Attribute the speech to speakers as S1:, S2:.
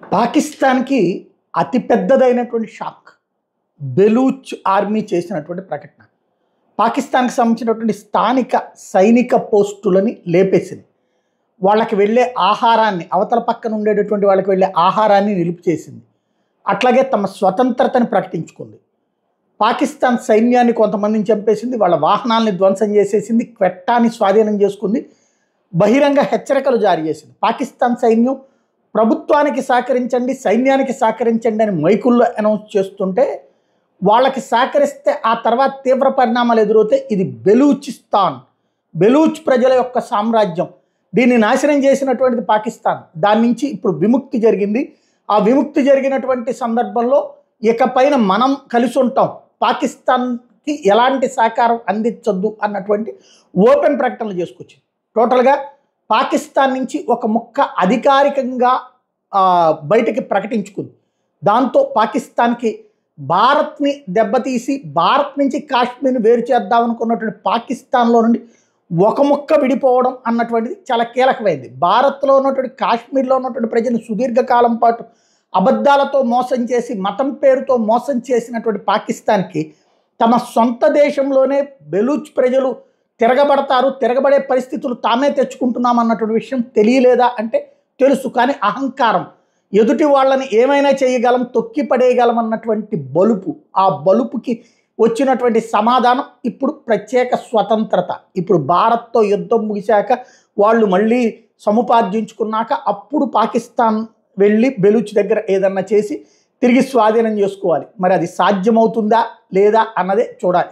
S1: పాకిస్తాన్‌కి అతి పెద్దదైనటువంటి shock. Baloch army చేసినటువంటి ప్రకటన. పాకిస్తాన్‌కి సంబంధించినటువంటి స్థానిక సైనిక పోస్టులని లేపేసింది. వాళ్ళకి వెళ్ళే ఆహారాన్ని అవతల పక్కన ఉండేటటువంటి వాళ్ళకి వెళ్ళే ఆహారాన్ని నిలుపు చేసింది. అట్లాగే తమ స్వతంత్రతని ప్రకటించుకుంది. పాకిస్తాన్ సైన్యాన్ని కొంతమందిని చంపేసింది. వాళ్ళ వాహనాల్ని ధ్వంసం చేసేసింది. క్వెట్టాని స్వాధీనం చేసుకుంది. బహిరంగ హెచ్చరికలు జారీ చేసింది. పాకిస్తాన్ సైన్యం ప్రభుత్వానికి సహకరించండి, సైన్యానికి సహకరించండి అని మైకుల్లో అనౌన్స్ చేస్తుంటే వాళ్ళకి సహకరిస్తే ఆ తర్వాత తీవ్ర పరిణామాలు ఎదురవుతాయి. ఇది బెలూచిస్తాన్, బెలూచ్ ప్రజల యొక్క సామ్రాజ్యం. దీన్ని నాశనం చేసినటువంటిది పాకిస్తాన్. దాని నుంచి ఇప్పుడు విముక్తి జరిగింది. ఆ విముక్తి జరిగినటువంటి సందర్భంలో ఇకపైన మనం కలిసి ఉంటాం, పాకిస్తాన్కి ఎలాంటి సహకారం అందించొద్దు అన్నటువంటి ఓపెన్ ప్రకటనలు చేసుకొచ్చింది. టోటల్గా పాకిస్తాన్ నుంచి ఒక ముక్క అధికారికంగా బయటకి ప్రకటించుకుంది. దాంతో పాకిస్తాన్కి భారత్ని దెబ్బతీసి భారత్ నుంచి కాశ్మీర్ని వేరు చేద్దాం అనుకున్నటువంటి పాకిస్తాన్లో నుండి ఒక ముక్క విడిపోవడం అన్నటువంటిది చాలా కీలకమైంది. భారత్లో ఉన్నటువంటి కాశ్మీర్లో ఉన్నటువంటి ప్రజలను సుదీర్ఘకాలం పాటు అబద్ధాలతో మోసం చేసి మతం పేరుతో మోసం చేసినటువంటి పాకిస్తాన్కి తమ సొంత దేశంలోనే బెలూచ్ ప్రజలు తిరగబడతారు, తిరగబడే పరిస్థితులు తామే తెచ్చుకుంటున్నాం అన్నటువంటి విషయం తెలియలేదా అంటే తెలుసు. కానీ అహంకారం, ఎదుటి వాళ్ళని ఏమైనా చేయగలం, తొక్కి పడేయగలం అన్నటువంటి బలుపు, ఆ బలుపుకి వచ్చినటువంటి సమాధానం ఇప్పుడు ప్రత్యేక స్వతంత్రత. ఇప్పుడు భారత్తో యుద్ధం ముగిశాక వాళ్ళు మళ్ళీ సముపార్జించుకున్నాక అప్పుడు పాకిస్తాన్ వెళ్ళి బెలూచ్ దగ్గర ఏదన్నా చేసి తిరిగి స్వాధీనం చేసుకోవాలి. మరి అది సాధ్యమవుతుందా లేదా అన్నదే చూడాలి.